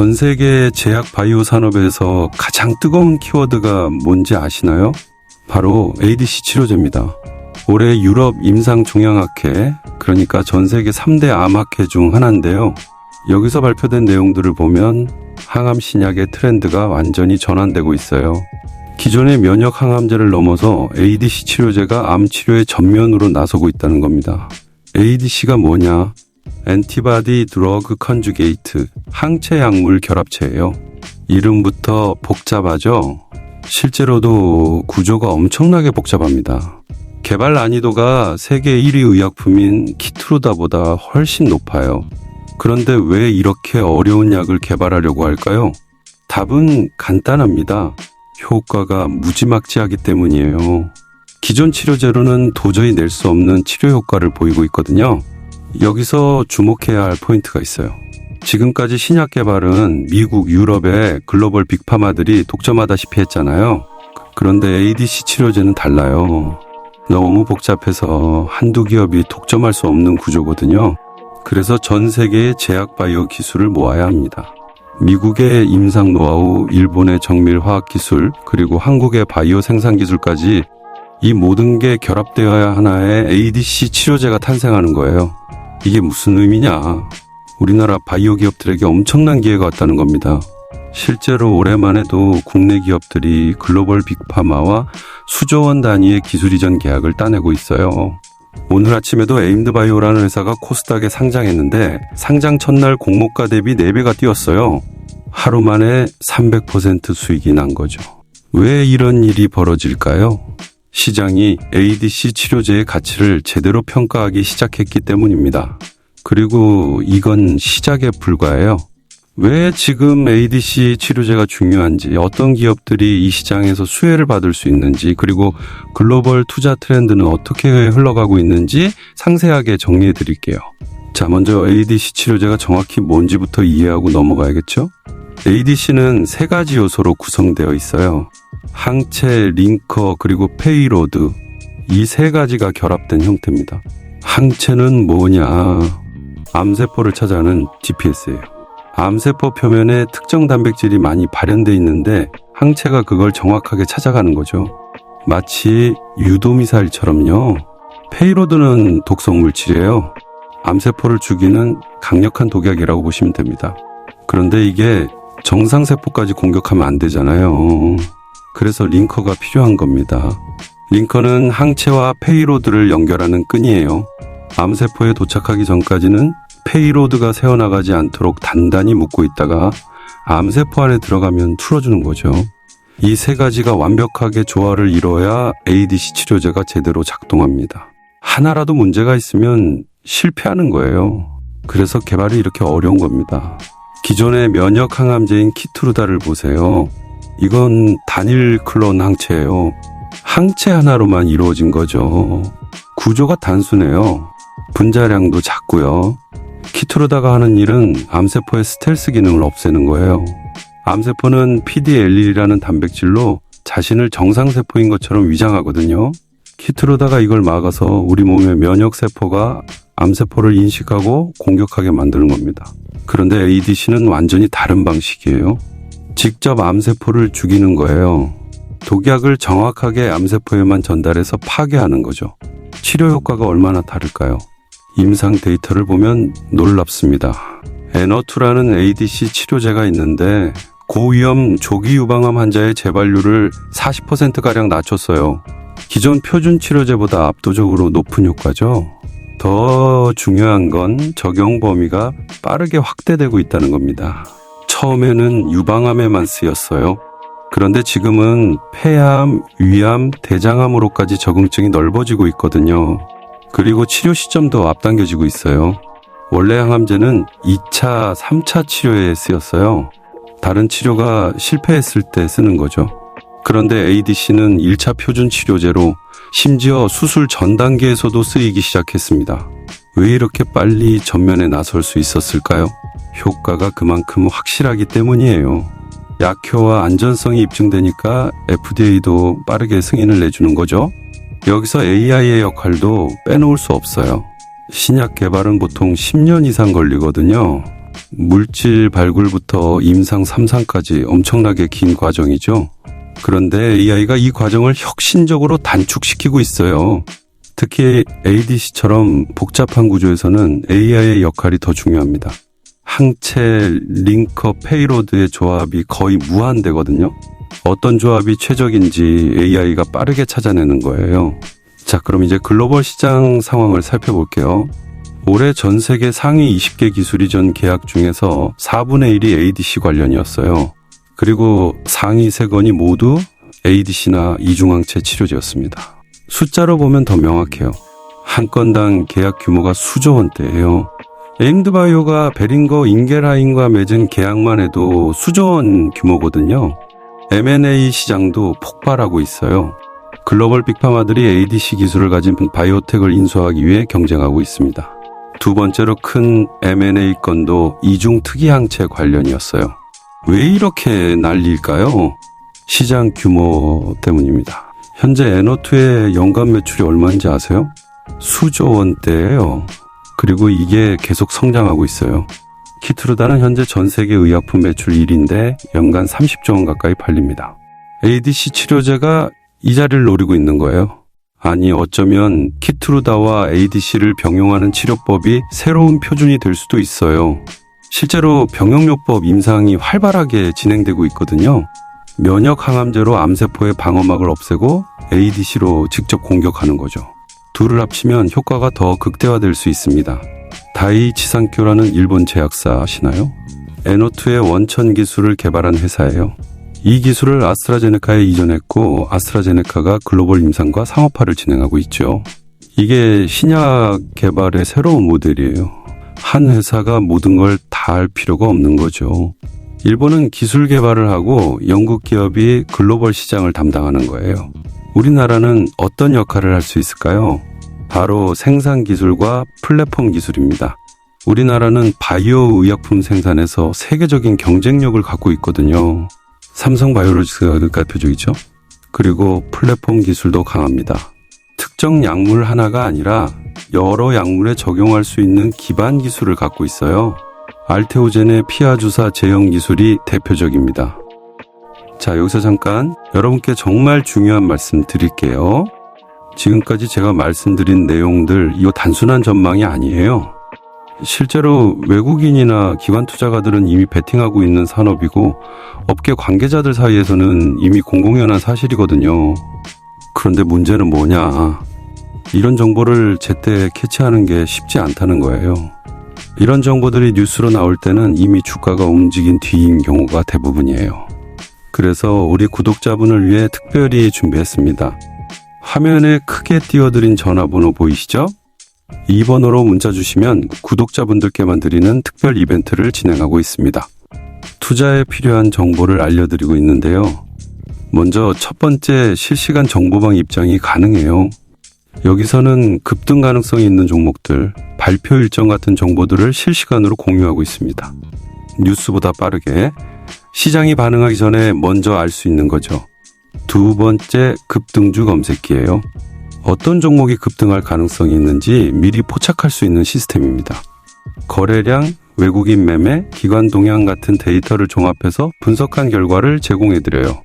전 세계 제약 바이오 산업에서 가장 뜨거운 키워드가 뭔지 아시나요? 바로 ADC 치료제입니다. 올해 유럽 임상종양학회, 그러니까 전 세계 3대 암학회 중 하나인데요. 여기서 발표된 내용들을 보면 항암 신약의 트렌드가 완전히 전환되고 있어요. 기존의 면역 항암제를 넘어서 ADC 치료제가 암 치료의 전면으로 나서고 있다는 겁니다. ADC가 뭐냐? 엔티바디 드러그 컨주게이트, 항체 약물 결합체예요. 이름부터 복잡하죠? 실제로도 구조가 엄청나게 복잡합니다. 개발 난이도가 세계 1위 의약품인 키트루다보다 훨씬 높아요. 그런데 왜 이렇게 어려운 약을 개발하려고 할까요? 답은 간단합니다. 효과가 무지막지하기 때문이에요. 기존 치료제로는 도저히 낼 수 없는 치료 효과를 보이고 있거든요. 여기서 주목해야 할 포인트가 있어요. 지금까지 신약 개발은 미국, 유럽의 글로벌 빅파마들이 독점하다시피 했잖아요. 그런데 ADC 치료제는 달라요. 너무 복잡해서 한두 기업이 독점할 수 없는 구조거든요. 그래서 전 세계의 제약 바이오 기술을 모아야 합니다. 미국의 임상 노하우, 일본의 정밀 화학 기술, 그리고 한국의 바이오 생산 기술까지 이 모든 게 결합되어야 하나의 ADC 치료제가 탄생하는 거예요. 이게 무슨 의미냐? 우리나라 바이오 기업들에게 엄청난 기회가 왔다는 겁니다. 실제로 올해만 해도 국내 기업들이 글로벌 빅파마와 수조 원 단위의 기술 이전 계약을 따내고 있어요. 오늘 아침에도 에임드바이오라는 회사가 코스닥에 상장했는데 상장 첫날 공모가 대비 4배가 뛰었어요. 하루 만에 300% 수익이 난 거죠. 왜 이런 일이 벌어질까요? 시장이 ADC 치료제의 가치를 제대로 평가하기 시작했기 때문입니다. 그리고 이건 시작에 불과해요. 왜 지금 ADC 치료제가 중요한지, 어떤 기업들이 이 시장에서 수혜를 받을 수 있는지, 그리고 글로벌 투자 트렌드는 어떻게 흘러가고 있는지 상세하게 정리해 드릴게요. 자, 먼저 ADC 치료제가 정확히 뭔지부터 이해하고 넘어가야겠죠? ADC는 3가지 요소로 구성되어 있어요. 항체, 링커, 그리고 페이로드, 이 3가지가 결합된 형태입니다. 항체는 뭐냐? 암세포를 찾아하는 GPS예요. 암세포 표면에 특정 단백질이 많이 발현되어 있는데 항체가 그걸 정확하게 찾아가는 거죠. 마치 유도미사일처럼요. 페이로드는 독성 물질이에요. 암세포를 죽이는 강력한 독약이라고 보시면 됩니다. 그런데 이게 정상세포까지 공격하면 안 되잖아요. 그래서 링커가 필요한 겁니다. 링커는 항체와 페이로드를 연결하는 끈이에요. 암세포에 도착하기 전까지는 페이로드가 새어나가지 않도록 단단히 묶고 있다가 암세포 안에 들어가면 풀어주는 거죠. 이 3가지가 완벽하게 조화를 이뤄야 ADC 치료제가 제대로 작동합니다. 하나라도 문제가 있으면 실패하는 거예요. 그래서 개발이 이렇게 어려운 겁니다. 기존의 면역 항암제인 키트루다를 보세요. 이건 단일 클론 항체예요. 항체 하나로만 이루어진 거죠. 구조가 단순해요. 분자량도 작고요. 키트루다가 하는 일은 암세포의 스텔스 기능을 없애는 거예요. 암세포는 PDL1이라는 단백질로 자신을 정상세포인 것처럼 위장하거든요. 키트루다가 이걸 막아서 우리 몸의 면역세포가 암세포를 인식하고 공격하게 만드는 겁니다. 그런데 ADC는 완전히 다른 방식이에요. 직접 암세포를 죽이는 거예요. 독약을 정확하게 암세포에만 전달해서 파괴하는 거죠. 치료 효과가 얼마나 다를까요? 임상 데이터를 보면 놀랍습니다. 에너투라는 ADC 치료제가 있는데 고위험 조기 유방암 환자의 재발률을 40%가량 낮췄어요. 기존 표준 치료제보다 압도적으로 높은 효과죠. 더 중요한 건 적용 범위가 빠르게 확대되고 있다는 겁니다. 처음에는 유방암에만 쓰였어요. 그런데 지금은 폐암, 위암, 대장암으로까지 적응증이 넓어지고 있거든요. 그리고 치료 시점도 앞당겨지고 있어요. 원래 항암제는 2차, 3차 치료에 쓰였어요. 다른 치료가 실패했을 때 쓰는 거죠. 그런데 ADC는 1차 표준 치료제로 심지어 수술 전 단계에서도 쓰이기 시작했습니다. 왜 이렇게 빨리 전면에 나설 수 있었을까요? 효과가 그만큼 확실하기 때문이에요. 약효와 안전성이 입증되니까 FDA도 빠르게 승인을 내주는 거죠. 여기서 AI의 역할도 빼놓을 수 없어요. 신약 개발은 보통 10년 이상 걸리거든요. 물질 발굴부터 임상 3상까지 엄청나게 긴 과정이죠. 그런데 AI가 이 과정을 혁신적으로 단축시키고 있어요. 특히 ADC처럼 복잡한 구조에서는 AI의 역할이 더 중요합니다. 항체, 링커, 페이로드의 조합이 거의 무한대거든요. 어떤 조합이 최적인지 AI가 빠르게 찾아내는 거예요. 자, 그럼 이제 글로벌 시장 상황을 살펴볼게요. 올해 전 세계 상위 20개 기술이 전 계약 중에서 4분의 1이 ADC 관련이었어요. 그리고 상위 3건이 모두 ADC나 이중항체 치료제였습니다. 숫자로 보면 더 명확해요. 한 건당 계약 규모가 수조 원대예요. 에임드바이오가 베링거 인겔하임과 맺은 계약만 해도 수조 원 규모거든요. M&A 시장도 폭발하고 있어요. 글로벌 빅파마들이 ADC 기술을 가진 바이오텍을 인수하기 위해 경쟁하고 있습니다. 두 번째로 큰 M&A 건도 이중 특이항체 관련이었어요. 왜 이렇게 난리일까요? 시장 규모 때문입니다. 현재 N02의 연간 매출이 얼마인지 아세요? 수조 원대예요. 그리고 이게 계속 성장하고 있어요. 키트루다는 현재 전 세계 의약품 매출 1위인데 연간 30조 원 가까이 팔립니다. ADC 치료제가 이 자리를 노리고 있는 거예요. 아니, 어쩌면 키트루다와 ADC를 병용하는 치료법이 새로운 표준이 될 수도 있어요. 실제로 병용요법 임상이 활발하게 진행되고 있거든요. 면역 항암제로 암세포의 방어막을 없애고 ADC로 직접 공격하는 거죠. 둘을 합치면 효과가 더 극대화될 수 있습니다. 다이치산교라는 일본 제약사 아시나요? N02의 원천 기술을 개발한 회사예요. 이 기술을 아스트라제네카에 이전했고 아스트라제네카가 글로벌 임상과 상업화를 진행하고 있죠. 이게 신약 개발의 새로운 모델이에요. 한 회사가 모든 걸 다 할 필요가 없는 거죠. 일본은 기술 개발을 하고 영국 기업이 글로벌 시장을 담당하는 거예요. 우리나라는 어떤 역할을 할 수 있을까요? 바로 생산 기술과 플랫폼 기술입니다. 우리나라는 바이오 의약품 생산에서 세계적인 경쟁력을 갖고 있거든요. 삼성바이오로직스가 대표적이죠. 그리고 플랫폼 기술도 강합니다. 특정 약물 하나가 아니라 여러 약물에 적용할 수 있는 기반 기술을 갖고 있어요. 알테오젠의 피하 주사 제형 기술이 대표적입니다. 자, 여기서 잠깐 여러분께 정말 중요한 말씀 드릴게요. 지금까지 제가 말씀드린 내용들, 이거 단순한 전망이 아니에요. 실제로 외국인이나 기관 투자가들은 이미 베팅하고 있는 산업이고 업계 관계자들 사이에서는 이미 공공연한 사실이거든요. 그런데 문제는 뭐냐? 이런 정보를 제때 캐치하는 게 쉽지 않다는 거예요. 이런 정보들이 뉴스로 나올 때는 이미 주가가 움직인 뒤인 경우가 대부분이에요. 그래서 우리 구독자분을 위해 특별히 준비했습니다. 화면에 크게 띄워드린 전화번호 보이시죠? 이 번호로 문자 주시면 구독자분들께만 드리는 특별 이벤트를 진행하고 있습니다. 투자에 필요한 정보를 알려드리고 있는데요. 먼저 첫 번째, 실시간 정보방 입장이 가능해요. 여기서는 급등 가능성이 있는 종목들, 발표 일정 같은 정보들을 실시간으로 공유하고 있습니다. 뉴스보다 빠르게 시장이 반응하기 전에 먼저 알 수 있는 거죠. 두 번째, 급등주 검색기예요. 어떤 종목이 급등할 가능성이 있는지 미리 포착할 수 있는 시스템입니다. 거래량, 외국인 매매, 기관 동향 같은 데이터를 종합해서 분석한 결과를 제공해드려요.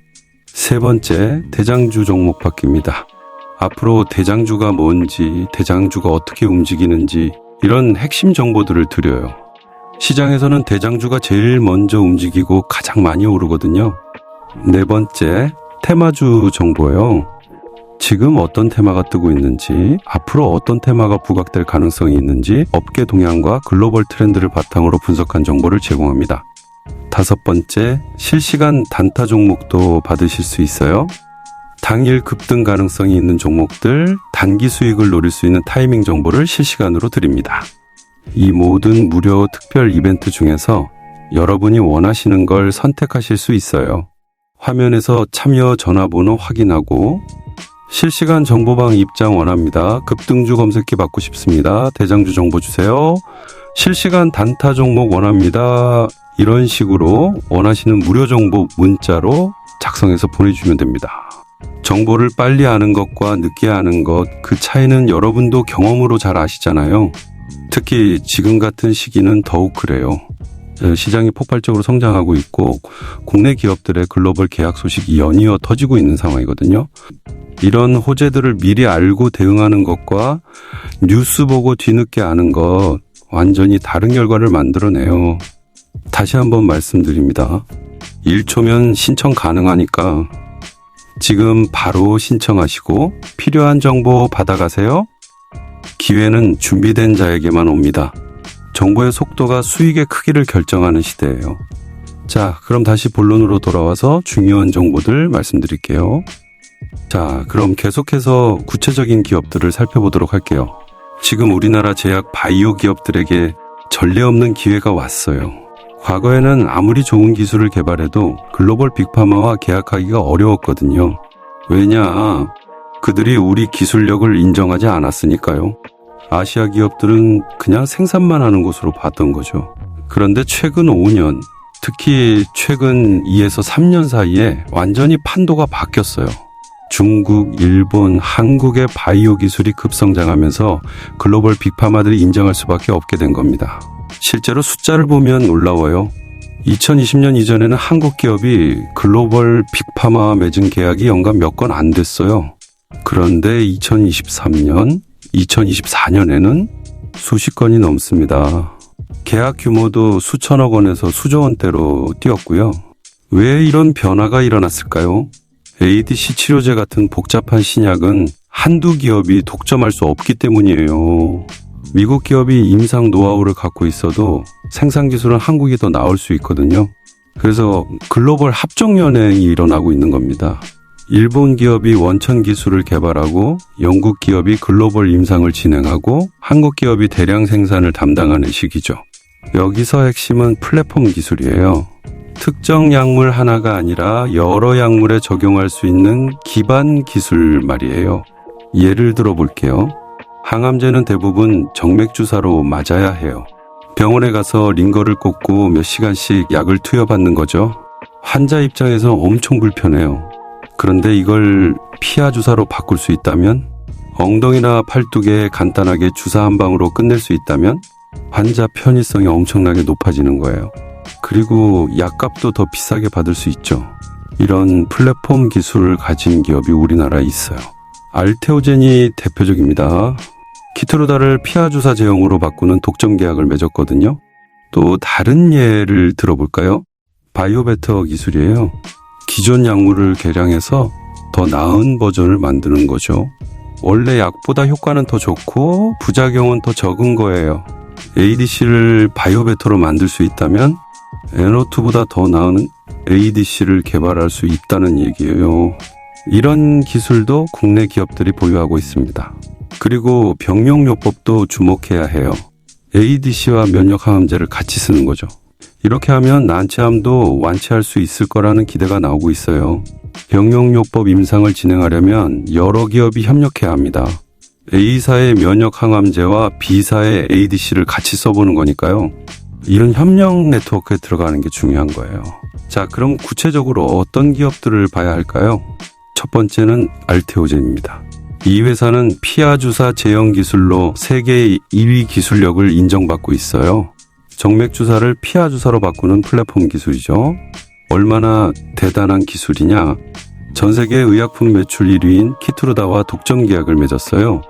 세 번째, 대장주 종목 받기입니다. 앞으로 대장주가 뭔지, 대장주가 어떻게 움직이는지 이런 핵심 정보들을 드려요. 시장에서는 대장주가 제일 먼저 움직이고 가장 많이 오르거든요. 네 번째, 테마주 정보예요. 지금 어떤 테마가 뜨고 있는지, 앞으로 어떤 테마가 부각될 가능성이 있는지 업계 동향과 글로벌 트렌드를 바탕으로 분석한 정보를 제공합니다. 다섯 번째, 실시간 단타 종목도 받으실 수 있어요. 당일 급등 가능성이 있는 종목들, 단기 수익을 노릴 수 있는 타이밍 정보를 실시간으로 드립니다. 이 모든 무료 특별 이벤트 중에서 여러분이 원하시는 걸 선택하실 수 있어요. 화면에서 참여 전화번호 확인하고 실시간 정보방 입장 원합니다. 급등주 검색기 받고 싶습니다. 대장주 정보 주세요. 실시간 단타 종목 원합니다. 이런 식으로 원하시는 무료 정보 문자로 작성해서 보내주시면 됩니다. 정보를 빨리 아는 것과 늦게 아는 것, 그 차이는 여러분도 경험으로 잘 아시잖아요. 특히 지금 같은 시기는 더욱 그래요. 시장이 폭발적으로 성장하고 있고 국내 기업들의 글로벌 계약 소식이 연이어 터지고 있는 상황이거든요. 이런 호재들을 미리 알고 대응하는 것과 뉴스 보고 뒤늦게 아는 것 완전히 다른 결과를 만들어내요. 다시 한번 말씀드립니다. 1초면 신청 가능하니까 지금 바로 신청하시고 필요한 정보 받아가세요. 기회는 준비된 자에게만 옵니다. 정보의 속도가 수익의 크기를 결정하는 시대예요. 자, 그럼 다시 본론으로 돌아와서 중요한 정보들 말씀드릴게요. 자, 그럼 계속해서 구체적인 기업들을 살펴보도록 할게요. 지금 우리나라 제약 바이오 기업들에게 전례 없는 기회가 왔어요. 과거에는 아무리 좋은 기술을 개발해도 글로벌 빅파마와 계약하기가 어려웠거든요. 왜냐? 그들이 우리 기술력을 인정하지 않았으니까요. 아시아 기업들은 그냥 생산만 하는 곳으로 봤던 거죠. 그런데 최근 5년, 특히 최근 2에서 3년 사이에 완전히 판도가 바뀌었어요. 중국, 일본, 한국의 바이오 기술이 급성장하면서 글로벌 빅파마들이 인정할 수밖에 없게 된 겁니다. 실제로 숫자를 보면 놀라워요. 2020년 이전에는 한국 기업이 글로벌 빅파마와 맺은 계약이 연간 몇 건 안 됐어요. 그런데 2023년, 2024년에는 수십 건이 넘습니다. 계약 규모도 수천억 원에서 수조 원대로 뛰었고요. 왜 이런 변화가 일어났을까요? ADC 치료제 같은 복잡한 신약은 한두 기업이 독점할 수 없기 때문이에요. 미국 기업이 임상 노하우를 갖고 있어도 생산 기술은 한국이 더 나을 수 있거든요. 그래서 글로벌 합종 연행이 일어나고 있는 겁니다. 일본 기업이 원천 기술을 개발하고 영국 기업이 글로벌 임상을 진행하고 한국 기업이 대량 생산을 담당하는 시기죠. 여기서 핵심은 플랫폼 기술이에요. 특정 약물 하나가 아니라 여러 약물에 적용할 수 있는 기반 기술 말이에요. 예를 들어 볼게요. 항암제는 대부분 정맥주사로 맞아야 해요. 병원에 가서 링거를 꽂고 몇 시간씩 약을 투여받는 거죠. 환자 입장에서 엄청 불편해요. 그런데 이걸 피하 주사로 바꿀 수 있다면, 엉덩이나 팔뚝에 간단하게 주사 한 방으로 끝낼 수 있다면 환자 편의성이 엄청나게 높아지는 거예요. 그리고 약값도 더 비싸게 받을 수 있죠. 이런 플랫폼 기술을 가진 기업이 우리나라에 있어요. 알테오젠이 대표적입니다. 키트루다를 피하 주사 제형으로 바꾸는 독점 계약을 맺었거든요. 또 다른 예를 들어볼까요? 바이오베터 기술이에요. 기존 약물을 개량해서 더 나은 버전을 만드는 거죠. 원래 약보다 효과는 더 좋고 부작용은 더 적은 거예요. ADC를 바이오베터로 만들 수 있다면 NO2보다 더 나은 ADC를 개발할 수 있다는 얘기예요. 이런 기술도 국내 기업들이 보유하고 있습니다. 그리고 병용요법도 주목해야 해요. ADC와 면역항암제를 같이 쓰는 거죠. 이렇게 하면 난치암도 완치할 수 있을 거라는 기대가 나오고 있어요. 병용요법 임상을 진행하려면 여러 기업이 협력해야 합니다. A사의 면역항암제와 B사의 ADC를 같이 써보는 거니까요. 이런 협력 네트워크에 들어가는 게 중요한 거예요. 자, 그럼 구체적으로 어떤 기업들을 봐야 할까요? 첫 번째는 알테오젠입니다. 이 회사는 피하 주사 제형 기술로 세계 2위 기술력을 인정받고 있어요. 정맥 주사를 피하 주사로 바꾸는 플랫폼 기술이죠. 얼마나 대단한 기술이냐? 전 세계 의약품 매출 1위인 키트루다와 독점 계약을 맺었어요.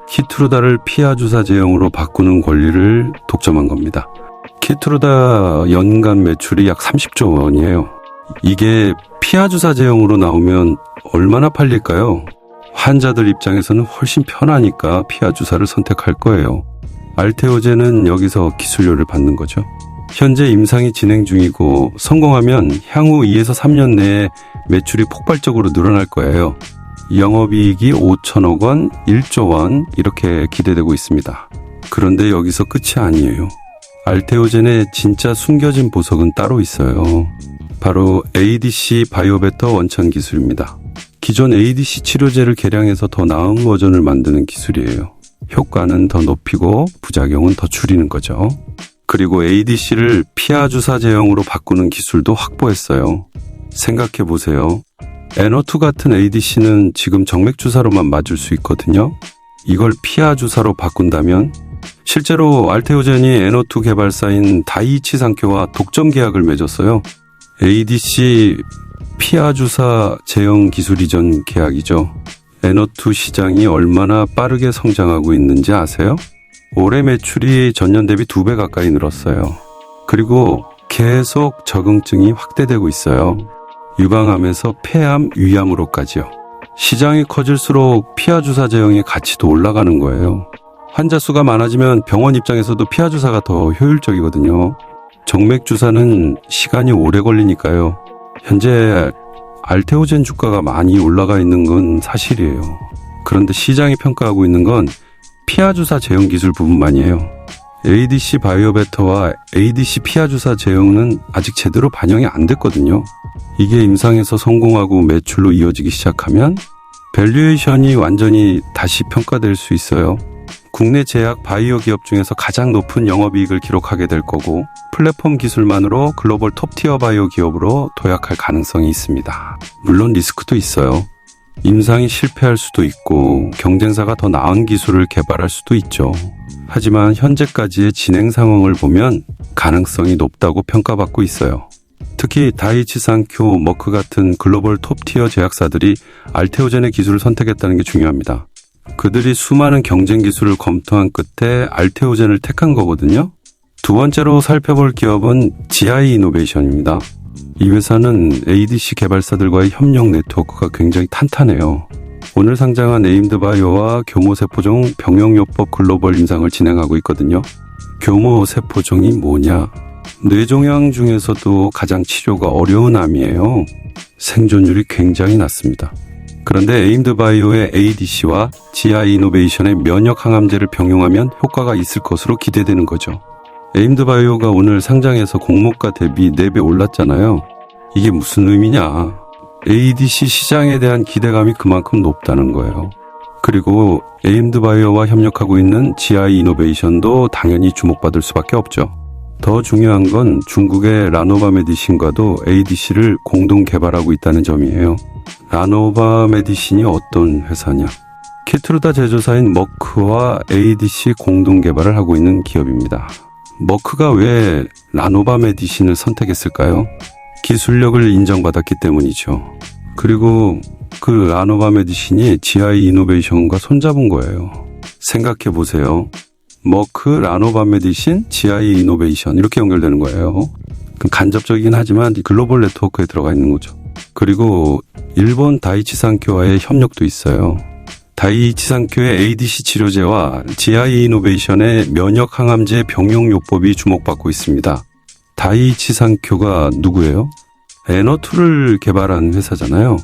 키트루다를 피하 주사 제형으로 바꾸는 권리를 독점한 겁니다. 키트루다 연간 매출이 약 30조 원이에요. 이게 피하 주사 제형으로 나오면 얼마나 팔릴까요? 환자들 입장에서는 훨씬 편하니까 피하 주사를 선택할 거예요. 알테오젠은 여기서 기술료를 받는 거죠. 현재 임상이 진행 중이고 성공하면 향후 2에서 3년 내에 매출이 폭발적으로 늘어날 거예요. 영업이익이 5천억 원, 1조 원 이렇게 기대되고 있습니다. 그런데 여기서 끝이 아니에요. 알테오젠의 진짜 숨겨진 보석은 따로 있어요. 바로 ADC 바이오베터 원천 기술입니다. 기존 ADC 치료제를 개량해서 더 나은 버전을 만드는 기술이에요. 효과는 더 높이고 부작용은 더 줄이는 거죠. 그리고 ADC를 피하 주사 제형으로 바꾸는 기술도 확보했어요. 생각해 보세요. NO2 같은 ADC는 지금 정맥 주사로만 맞을 수 있거든요. 이걸 피하 주사로 바꾼다면 실제로 알테오젠이 NO2 개발사인 다이이치 상큐와 독점 계약을 맺었어요. ADC 피하주사 제형 기술 이전 계약이죠. NO2 시장이 얼마나 빠르게 성장하고 있는지 아세요? 올해 매출이 전년 대비 2배 가까이 늘었어요. 그리고 계속 적응증이 확대되고 있어요. 유방암에서 폐암, 위암으로까지요. 시장이 커질수록 피하주사 제형의 가치도 올라가는 거예요. 환자 수가 많아지면 병원 입장에서도 피하주사가 더 효율적이거든요. 정맥주사는 시간이 오래 걸리니까요. 현재 알테오젠 주가가 많이 올라가 있는 건 사실이에요. 그런데 시장이 평가하고 있는 건 피하주사 제형 기술 부분만이에요. ADC 바이오베터와 ADC 피하주사 제형은 아직 제대로 반영이 안 됐거든요. 이게 임상에서 성공하고 매출로 이어지기 시작하면 밸류에이션이 완전히 다시 평가될 수 있어요. 국내 제약 바이오 기업 중에서 가장 높은 영업이익을 기록하게 될 거고 플랫폼 기술만으로 글로벌 톱티어 바이오 기업으로 도약할 가능성이 있습니다. 물론 리스크도 있어요. 임상이 실패할 수도 있고 경쟁사가 더 나은 기술을 개발할 수도 있죠. 하지만 현재까지의 진행 상황을 보면 가능성이 높다고 평가받고 있어요. 특히 다이이치 상큐, 머크 같은 글로벌 톱티어 제약사들이 알테오젠의 기술을 선택했다는 게 중요합니다. 그들이 수많은 경쟁 기술을 검토한 끝에 알테오젠을 택한 거거든요. 두 번째로 살펴볼 기업은 GI 이노베이션입니다. 이 회사는 ADC 개발사들과의 협력 네트워크가 굉장히 탄탄해요. 오늘 상장한 에임드바이오와 교모세포종 병용요법 글로벌 임상을 진행하고 있거든요. 교모세포종이 뭐냐? 뇌종양 중에서도 가장 치료가 어려운 암이에요. 생존율이 굉장히 낮습니다. 그런데 에임드바이오의 ADC와 GI 이노베이션의 면역 항암제를 병용하면 효과가 있을 것으로 기대되는 거죠. 에임드바이오가 오늘 상장해서 공모가 대비 4배 올랐잖아요. 이게 무슨 의미냐? ADC 시장에 대한 기대감이 그만큼 높다는 거예요. 그리고 에임드바이오와 협력하고 있는 GI 이노베이션도 당연히 주목받을 수밖에 없죠. 더 중요한 건 중국의 라노바 메디신과도 ADC를 공동 개발하고 있다는 점이에요. 라노바 메디신이 어떤 회사냐? 키트루다 제조사인 머크와 ADC 공동 개발을 하고 있는 기업입니다. 머크가 왜 라노바 메디신을 선택했을까요? 기술력을 인정받았기 때문이죠. 그리고 그 라노바 메디신이 GI 이노베이션과 손잡은 거예요. 생각해 보세요. 머크, 라노바 메디신, GI 이노베이션 이렇게 연결되는 거예요. 간접적이긴 하지만 글로벌 네트워크에 들어가 있는 거죠. 그리고 일본 다이이치 상큐와의 협력도 있어요. 다이이치 상큐의 ADC 치료제와 GI 이노베이션의 면역 항암제 병용요법이 주목받고 있습니다. 다이이치 상큐가 누구예요? NO2를 개발한 회사잖아요.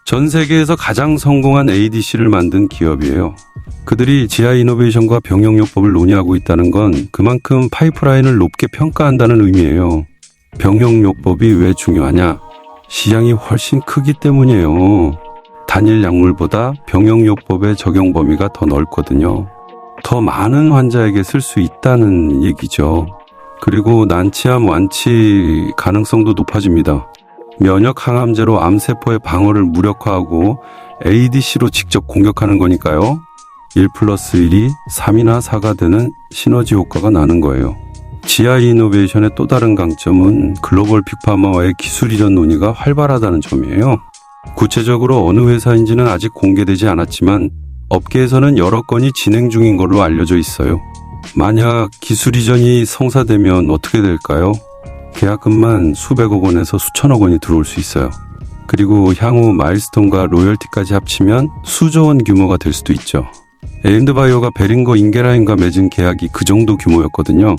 전 세계에서 가장 성공한 ADC를 만든 기업이에요. 그들이 GI 이노베이션과 병용요법을 논의하고 있다는 건 그만큼 파이프라인을 높게 평가한다는 의미예요. 병용요법이 왜 중요하냐? 시장이 훨씬 크기 때문이에요. 단일 약물보다 병용요법의 적용 범위가 더 넓거든요. 더 많은 환자에게 쓸 수 있다는 얘기죠. 그리고 난치암 완치 가능성도 높아집니다. 면역 항암제로 암세포의 방어를 무력화하고 ADC로 직접 공격하는 거니까요. 1+1이 3이나 4가 되는 시너지 효과가 나는 거예요. GI 이노베이션의 또 다른 강점은 글로벌 빅파마와의 기술 이전 논의가 활발하다는 점이에요. 구체적으로 어느 회사인지는 아직 공개되지 않았지만 업계에서는 여러 건이 진행 중인 걸로 알려져 있어요. 만약 기술 이전이 성사되면 어떻게 될까요? 계약금만 수백억 원에서 수천억 원이 들어올 수 있어요. 그리고 향후 마일스톤과 로열티까지 합치면 수조 원 규모가 될 수도 있죠. 에임드바이오가 베링거 인게라인과 맺은 계약이 그 정도 규모였거든요.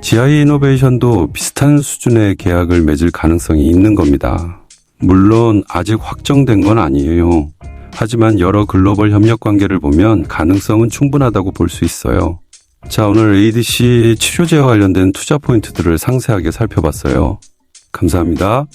GI 이노베이션도 비슷한 수준의 계약을 맺을 가능성이 있는 겁니다. 물론 아직 확정된 건 아니에요. 하지만 여러 글로벌 협력 관계를 보면 가능성은 충분하다고 볼 수 있어요. 자, 오늘 ADC 치료제와 관련된 투자 포인트들을 상세하게 살펴봤어요. 감사합니다.